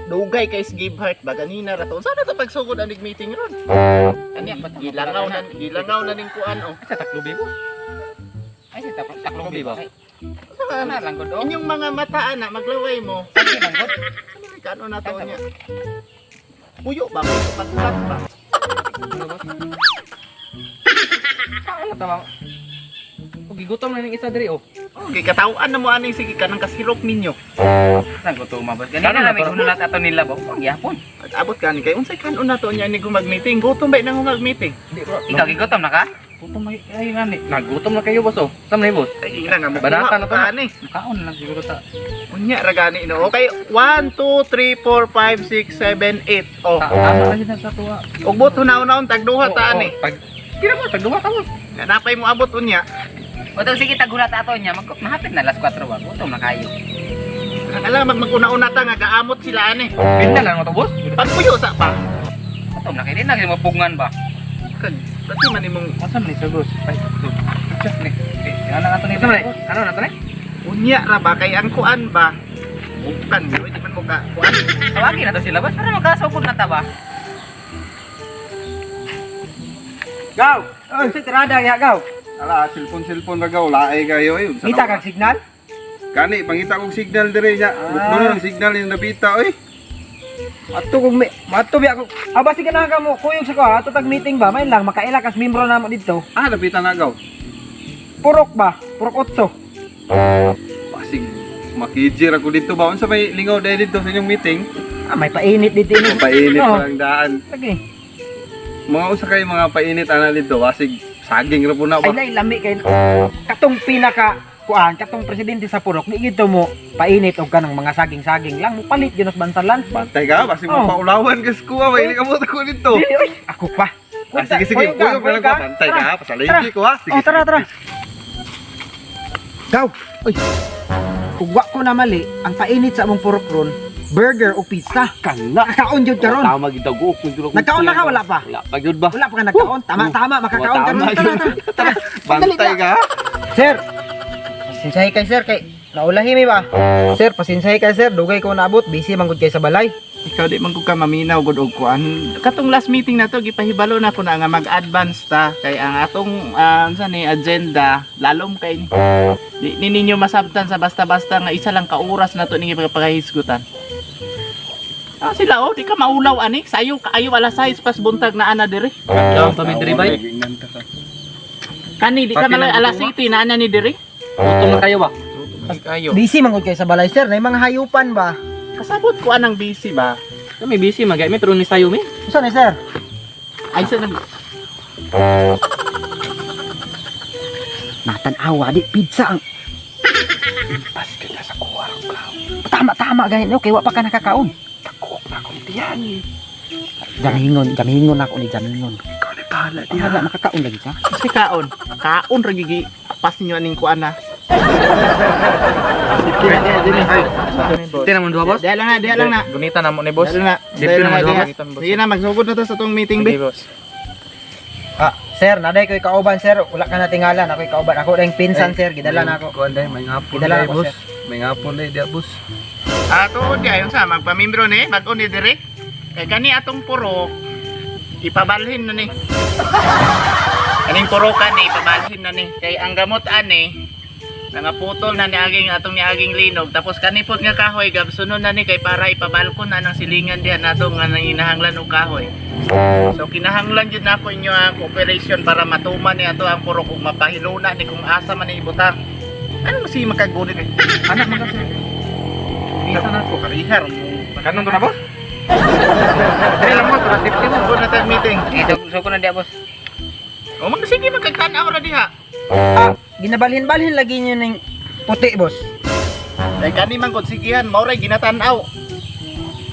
Dugay kay give heart ba ganina ra to. Sana to pagsugod anig meeting ron. Ani gilangaw na ning kuan oh. Sa taklubi boss. Ay sa taklubi ba? Sana lang gud. Inyong mga mata ana maglaway mo. Sige lang gud. Kano na to niya. Puyo ba paglat ba? Ano tama? Gigutom na ning isa diri oh. Okay, katawan na mo ani sige kanang kasirok ninyo. Saan gutom mabot? Ganina na may unulat ato nila ba? Ang gyapon. Abot kani kay unsay kanon na to niya ni gumag-meeting. Gutom ba nang mag-meeting? Ikaw gigutom na ka? Gutom ay ngani. Nagutom na kayo boss oh. Saan na boss? Ay ila nga mo. Banata na to ani. Kaon lang siguro ta. Unya ra gani no. Okay, 1 2 3 4 5 6 7 8. Oh. Tama na gid sa tuwa. Ug buto naon tagduha ta ani. Tag kira mo tagduha ta boss. Napay mo abot unya. Oto sige tagulat ato niya. Mahapit na alas 4 ba. Gutom na kayo. Alam maguna-una ta nga gaamot sila ani. Binda lang mo to boss. Pagpuyo sa pa. Gutom na kayo din na mapugngan ba. Dati man imong Asa man ni sir boss? Ay, ito. Check ni. Ano na to ni? Ano na to ni? unya ra ba kay ang kuan ba? Bukan di man mo ka kuan. Tawagin na to sila boss para makasukod na ta ba. Gaw! Oy, si tirada ya gaw. Ala, silpon ra gaw, laay kayo eh. Kita kag signal? Kani, pangita kong signal dire nya. Nuno ng signal yung nabita oy. Ato kog mato bi ako. Aba sige na ka mo kuyog sa ko ato tag meeting ba? May lang makaila kas membro namo dito. Ah, nabita na gaw. Purok ba? Purok 8. Pasig makijir ako dito ba unsa may lingaw dahil dito sa inyong meeting? Ah, may painit dito ini. Painit Oo. pa lang daan. Lagi. Mga usa kay mga painit ana dito, pasig saging ra po na Ay ba. nay lami kay katong pinaka kuan katong presidente sa Purok di gito mo painit og kanang mga saging-saging lang mo palit gyud sa bansalan. Bantay ka, pasig Oo. mapaulawan kas kuha, may ka mo ko dito. Dili oy, ako pa. Ah, sige sige, kuyog na lang ka, bantay ka, pasaligi ko ha. Sige. Oh, tara. Gaw. Oy. Kung wa ko na mali, ang painit sa among Purok ron, burger o pizza. Kala. Nakaon jud karon. Tama gid dago kung duro. Nagkaon na ka wala pa? Wala pa gyud ba? Wala pa ka nagkaon. Tama, makakaon ka Tama, ron. Tara. Bantay ka. Sir. Pasensyahe kay sir kay naulahi mi ba? Sir, pasensyahe kay sir, dugay ko naabot, busy man gud kay sa balay. Ikaw di man ko ka maminaw gud og kuan. Katong last meeting na to gipahibalo na ko na nga mag-advance ta kay ang atong unsa ni agenda lalom kay di ninyo masabtan sa basta-basta nga isa lang ka oras na to ninyo pagpahisgutan. Ah sila oh, di ka maulaw ani. Sayo kaayo alas 6 pas buntag na ana diri. Daw pa mi diri bay. Kani di ka malay alas 7 na ana ni diri. Gutom na kayo ba? Kayo. Busy man gud kay sa balay sir, nay mga hayupan ba? Kasabot ko anang busy ba? Kami busy magay mi pero ni sayo mi. Unsa ni sir? Ay sa nag Natanawa di pizza ang Pas ka na sa kuha ka. tama gani okay wa pa ka nakakaon. Takok na akong tiyan. Gamingon ako ni gamingon. Ikaw na bahala Di wala makakaon lagi ka. si kaon. Kaon ra gigi pas ninyo aning kuan na. Tingnan mo dua boss. Diha lang na. Gunita na mo ni boss. Diha lang na. Siyempre Diha lang naman na, doon, diha. magitan, boss. Sige na magsugod na to sa tong meeting be. boss. Ah, sir, naday ko'y kauban sir, wala ka na tingalan, ako'y kauban. Ako ring pinsan sir, gidala na ako. Kuan dai may ngapon Gidala dai ako, boss. sir. May ngapon dai dia boss. Tuod kay unsa magpamimbro ni bag-o ni dire. Kay kani atong purok ipabalhin na ni. Kaning purokan ni ipabalhin na ni. Kay ang gamot ani nangaputol na ni aging linog tapos kani pod nga kahoy gab sunod na ni kay para ipabalkon na ng silingan diha nato nga nanginahanglan og kahoy. So kinahanglan jud nako inyo ang cooperation para matuman ni ato ang purok ug mapahiluna ni kung asa man ni ibutang. Ano mo si makagunit? Anak man kasi. Isa na ko karihar. Kanon to na boss? Dali lang mo para safety mo na tag meeting. Suko na dia boss. O sige magkagtanaw ra diha. Ah, ginabalhin-balhin lagi niyo ng puti, boss. Kay kani man gud sigihan mao ray ginatan-aw.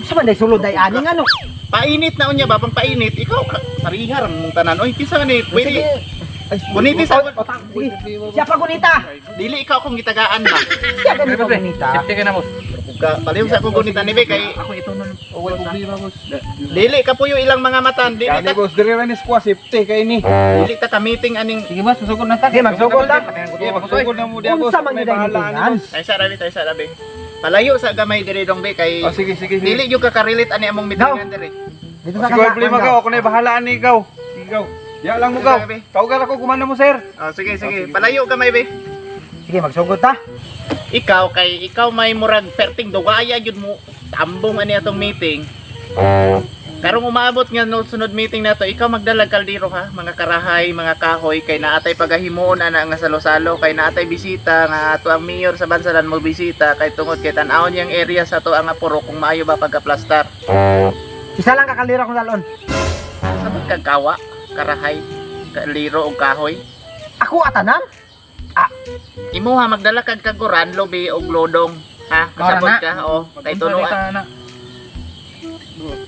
Sa man day sulod day ani nga no. Painit na unya ba pang painit ikaw karihar mong tanan. Oy pisa ni pwede. Ay, Guniti sa sige. Siya pa gunita. dili ikaw kung gitagaan ba. Siya ganito gunita. Safety ka na boss. Ka palihog sa kung gunita ni be kay Ako ito nun. Wala problema boss. dili ka puyo ilang mga matan. Dili Kani ka boss dire ra ni squad safety kay ni. dili ta ka meeting aning Sige boss, susukod na ta. Sige, magsugod na. Sige, magsugod na mo dia boss. Unsa man May gyud ang bahala meetingan? ni boss. ay sa rabi. Palayo sa gamay diri dong be kay Oh, sige. dili yung kakarilit ani among meetingan diri. Dito Sige, problema ka. Ako na bahala ni ikaw. Ikaw. Ya lang mo gaw. Sige, be. Tawag ako kumanda mo, sir. Oh, sige. Palayo gamay be. Sige, magsugod ta. Ikaw may murag perting dugaya jud mo tambong ani atong meeting. Karong umabot nga no sunod meeting nato, ikaw magdalag kaldero ha, mga karahay, mga kahoy kay naatay pagahimuon ana nga salo-salo kay naatay bisita nga ato ang mayor sa Bansalan mo bisita kay tungod kay tan-awon yang area sa to ang puro kung maayo ba pagka-plaster. Isa lang kakalira kong dalon. Sa magkagawa, karahay, kaliro o kahoy. Ako atanan? Imo ha magdala kag kaguran, lobi og lodong. Ha, kasabot ka o kay tuno.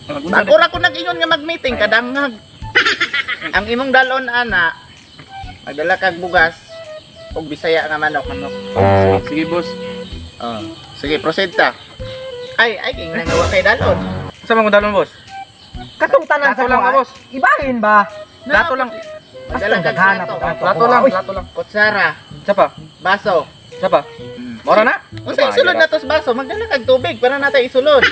Nagura ko nag-ingon nga mag-meeting kadangag. Ang imong dalon ana magdala kag bugas ug Bisaya nga manok. Sige, boss. Oh, sige proceed ta. Ay king nangawa kay dalon. Sa mga dalon, boss? Katong tanan Dato sa lang, kuha. boss. Ibahin ba? Dato lang. Magdala kag Daghanap plato, Lato lang, Uy, lato lang. kutsara, Isa pa. baso. Isa pa. Mora na? Unsa isulod na tos baso? Magdala kag tubig para natay isulod.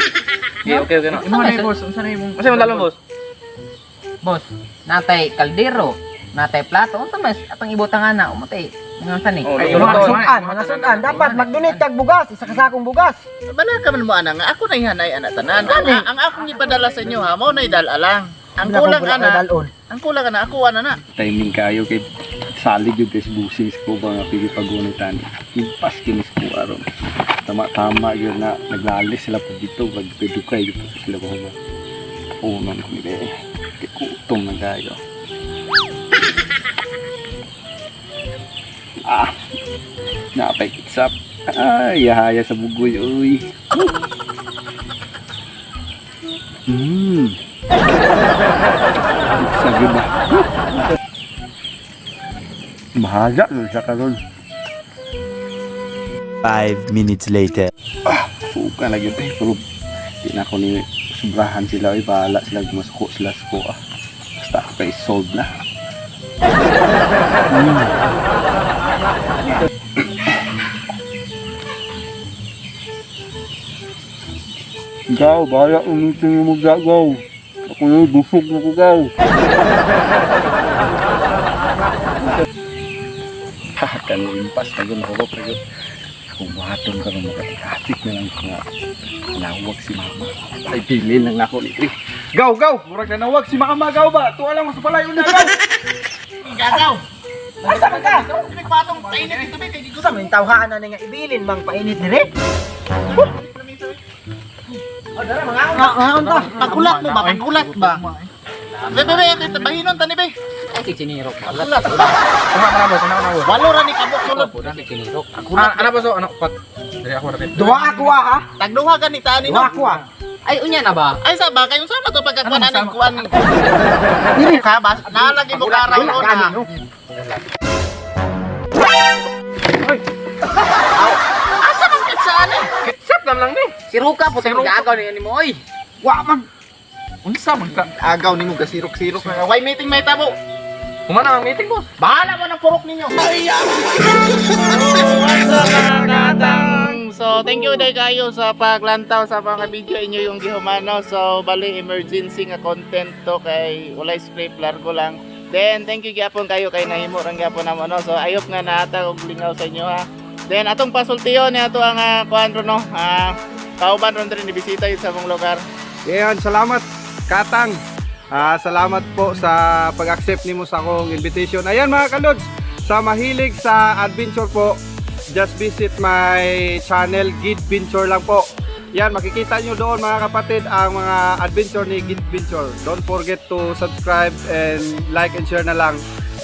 Okay na. Imo na boss, unsa na imong Kasi mga dalon, boss? boss? Natay kaldero, natay plato, unsa mas atong ibutang ana, umatay. Unsa ni? Oh, Ay, lato mga lang. sudan, mga sudan. Dapat mag-donate kag bugas, isa ka sakong bugas. Bala ka man mo ana nga ako na ihanay ana tanan. Ang akong ipadala sa inyo ha, mo na idala lang. Ang kulang ana, dalon. ang kulang ana ako ana na. Timing kayo kay salig yung guys busing ko ba nga pili pagunitan. Impas kinis ko aron. Tama yun na naglalis sila po dito pag pedukay dito sa sila ko ba. Unan ko nila kutom na kayo. Napay kitsap. Ay, haya sa bugoy, uy. Sabi ba? Bahaga nun siya karon. 5 minutes later. Suka na yun eh. Pero di na ako ni sobrahan sila. Ay, bahala sila. Masuko sila suko ah. Basta ako kay solve na. Gaw, bahala umitin mo gaw. Ako na busog na ko gaw. Kanimpas na gano'n ako pero kung buhaton ka naman makatihatik na lang nga nawag si mama ay pili lang ako ni Tri. Gaw! Murag na nawag si mama gaw ba? Tuwa lang mo sa palayo na gaw! Gagaw. Asa man ka? Nagpatong tainit dito be kay gigo. Sa man tawhaan na nga ibilin mang painit dire. Oh, dara mga unta. Pagkulat mo ba? Pagkulat ba? Be, bahinon tani be. Ay si Chiniro. Una ka na, boss. Una ka na, boss. Walo ra ni kabok sulod. Pura si Chiniro. Ano, boss? Ano? Pat. Dari ako na rin. Duwa ako ha. Tagduha ka ni tani Duwa no. ako ha. Ay unya na ba? Ay sa ba kayo sa to pagkakuan ani kuan. Dili ka ba? Nalagi mo karaw ko na. Asa man kitsaan eh? Kitsap lang ni. Si Ruka po tayo gagaw ni mo oy. Wa man. Unsa man ka? Agaw nimo gasirok-sirok na. Why meeting may tabo? Humana ang meeting, boss. Bahala mo ng purok ninyo. So, thank you day kayo sa paglantaw sa mga video inyo yung gihumano. So, bali emergency nga content to kay walay script largo lang. Then, thank you gyapon kayo kay nahimo rang gyapon namo no. So, ayop nga naata og lingaw sa inyo ha. Then, atong pasultiyon ni ato ang kuan ro no. Kauban ron din bisita yun sa mong lugar. Yan, salamat Katang. Salamat po sa pag-accept nimo sa akong invitation. Ayan mga kalods, sa mahilig sa adventure po, just visit my channel Gid Venture lang po. Yan, makikita nyo doon mga kapatid ang mga adventure ni Gid Venture. Don't forget to subscribe and like and share na lang.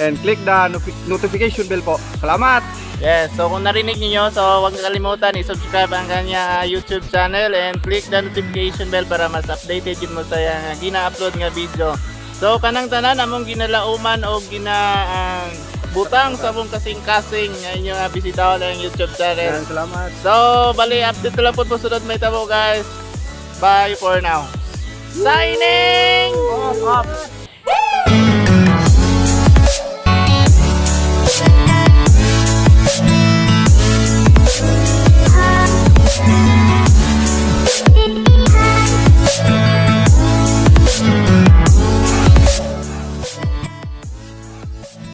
And click the notification bell po. Salamat! Yes, so kung narinig niyo, so huwag kalimutan i-subscribe ang kanya YouTube channel and click the notification bell para mas updated yun mo sa gina-upload nga video. So kanang tanan among ginalauman o butang sa mong kasing-kasing inyo nga bisitaw lang YouTube channel. Yan, salamat! So bali update lang po sunod may tabo guys. Bye for now. Signing off.